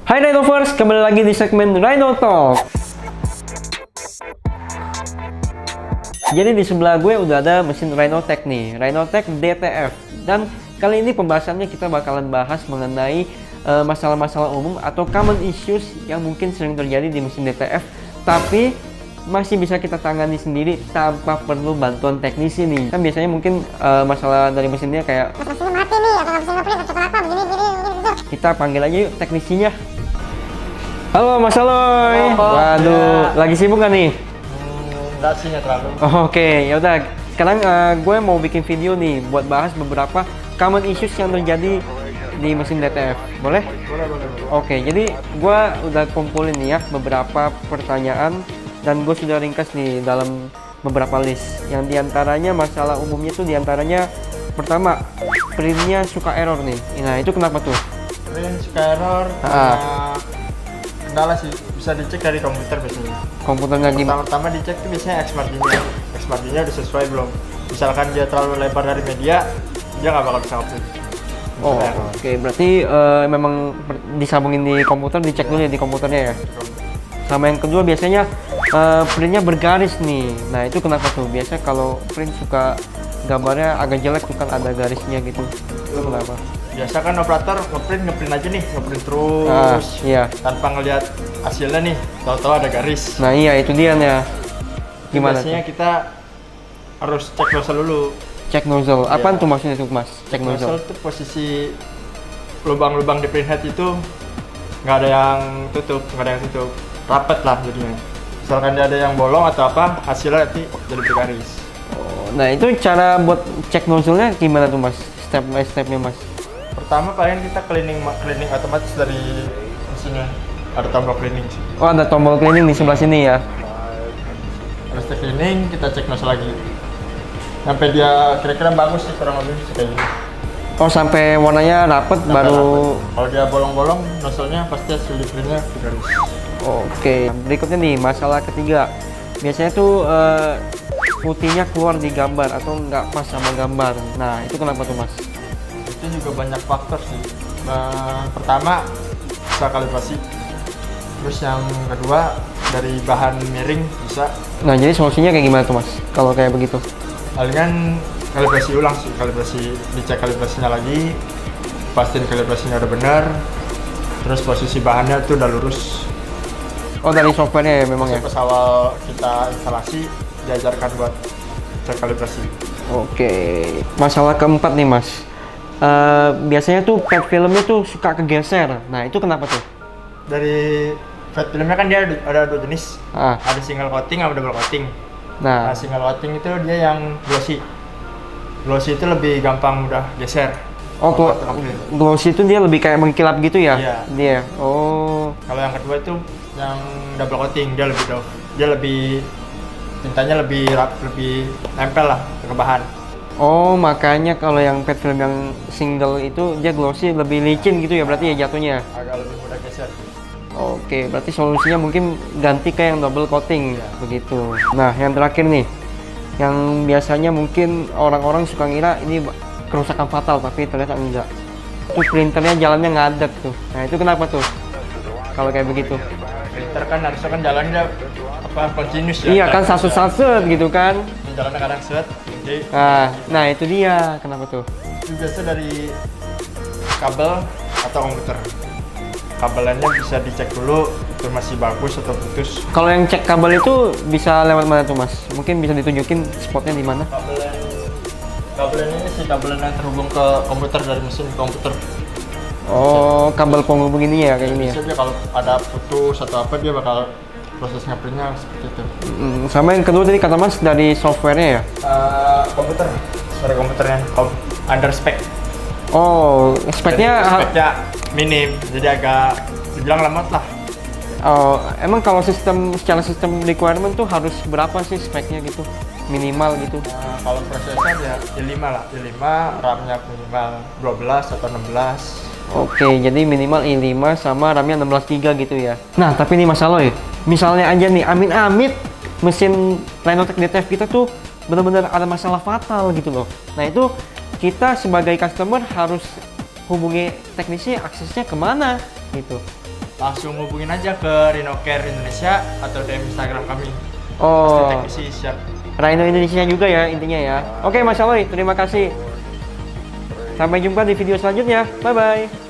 Hai Rhinovers, kembali lagi di segmen Rhino Talk. Jadi di sebelah gue udah ada mesin Rhinotech nih, Rhinotech DTF. Dan kali ini pembahasannya kita bakalan bahas mengenai masalah-masalah umum atau common issues yang mungkin sering terjadi di mesin DTF, tapi masih bisa kita tangani sendiri tanpa perlu bantuan teknisi nih. Kan biasanya mungkin masalah dari mesinnya kayak mesinnya mati nih, atau mesinnya pelit, atau kenapa, begini. kita panggil aja yuk teknisinya. Halo Mas Aloy. Halo, Waduh, ya. lagi sibuk gak nih? Enggak sih, nggak terlalu. Oke, ya udah. Sekarang gue mau bikin video nih buat bahas beberapa common issues yang terjadi di mesin DTF. Boleh? Boleh. Oke, jadi gue udah kumpulin nih ya beberapa pertanyaan dan gue sudah ringkas nih dalam beberapa list. Yang diantaranya masalah umumnya tuh diantaranya pertama, printnya suka error nih. Nah itu kenapa tuh? Print suka error, kendala sih, bisa dicek dari komputer biasanya. Komputernya gimana? Pertama dicek tuh biasanya X marginnya udah sesuai belum. Misalkan dia terlalu lebar dari media, dia nggak bakal bisa upload. Oh, oke. Berarti memang disambungin di komputer, dicek dulu ya di komputernya ya. Sama yang kedua biasanya printnya bergaris nih. Nah itu kenapa tuh? Biasa kalau print suka gambarnya agak jelek tuh kan ada garisnya gitu. Itu kenapa? Biasa kan operator ngeprint aja nih, ngeprint terus Iya. tanpa ngelihat hasilnya nih, tahu-tahu ada garis. Nah iya itu dia nih. Gimana Biasanya tuh? kita harus cek nozzle dulu. Cek nozzle. Apaan Iya. tuh maksudnya tuh Mas? Cek nozzle. Nozzle tuh posisi lubang-lubang di printhead itu nggak ada yang tutup, rapet lah jadinya. Misalkan dia ada yang bolong atau apa, hasilnya nanti jadi bergaris. Oh, nah itu cara buat cek nozzle-nya gimana tuh Mas? Step by stepnya Mas? Pertama paling kita cleaning otomatis dari mesinnya. Ada tombol cleaning sih. Oh ada tombol cleaning di sebelah sini ya. Terus kita cleaning, kita cek nozzle lagi. Sampai dia kira-kira bagus sih, kurang lebih kayak gini. Oh sampai warnanya rapet baru. Kalau dia bolong-bolong, nozzle-nya pasti hasil di printnya bergaris. Oke, berikutnya nih masalah ketiga. Biasanya tuh putihnya keluar di gambar atau nggak pas sama gambar. Nah itu kenapa tuh Mas? Itu juga banyak faktor sih. Pertama bisa kalibrasi, terus yang kedua dari bahan miring bisa. Nah jadi solusinya kayak gimana tuh Mas? Kalau kayak begitu? Palingan kalibrasi ulang sih, dicek kalibrasinya lagi, pastiin kalibrasinya udah benar, terus posisi bahannya tuh udah lurus. Oh dari softwarenya ya memang ya? Pas awal kita instalasi diajarkan buat cek kalibrasi. Oke, masalah keempat nih Mas. Biasanya tuh pad filmnya tuh suka kegeser. Nah itu kenapa tuh? Dari flat filmnya kan dia ada dua jenis, Ah, ada single coating sama double coating. nah, Nah, single coating itu dia yang glossy. Glossy itu lebih gampang mudah geser. oh glossy itu dia lebih kayak mengkilap gitu ya? Iya. Dia. Oh, Kalau yang kedua itu yang double coating, dia lebih doff. Dia lebih tintanya lebih nempel lah ke bahan. oh makanya kalau yang pad film yang single itu dia glossy lebih licin gitu ya berarti ya jatuhnya. Agak lebih mudah geser. Oke, berarti solusinya mungkin ganti ke yang double coating begitu. Nah, yang terakhir nih, yang biasanya mungkin orang-orang suka ngira ini kerusakan fatal tapi ternyata enggak. Itu printernya jalannya ngadek tuh. Nah, itu kenapa tuh? Kalau kayak begitu. Printer kan harusnya kan jalannya continuous ya. Iya kan sasut-sasut gitu kan. Ini jalannya kadang set. Jadi Nah itu dia. Kenapa tuh? itu biasa dari kabel atau komputer. Kabelannya bisa dicek dulu itu masih bagus atau putus. Kalau yang cek kabel itu bisa lewat mana tuh Mas? Mungkin bisa ditunjukin spotnya di mana? Kabelan ini sih kabelan yang terhubung ke komputer dari mesin ke komputer. Oh, kabel penghubung ini ya kayak ini ya. Bisa dia kalau ada putus atau apa dia bakal proses ngeprintnya seperti itu. Sama yang kedua tadi kata Mas dari softwarenya ya? Komputer, suara komputernya under spec. Oh, speknya. Speknya minim, jadi agak dibilang lemot lah. Oh, emang kalau secara sistem requirement tuh harus berapa sih speknya gitu? Minimal gitu. Kalau prosesor ya i5 lah, i5 RAM-nya minimal 12 atau 16. Oke, jadi minimal i5 sama RAM-nya 16 GB gitu ya. Nah, tapi nih Mas Aloy, misalnya aja nih, amit-amit mesin Rhinotech DTF kita tuh benar-benar ada masalah fatal gitu loh. Nah, itu kita sebagai customer harus hubungi teknisi aksesnya kemana gitu. langsung hubungin aja ke Rhinocare Indonesia atau DM Instagram kami. Oh, Teknisi siap. Rhino Indonesia juga ya intinya ya. Oke Mas Aloy, terima kasih. Sampai jumpa di video selanjutnya. Bye bye.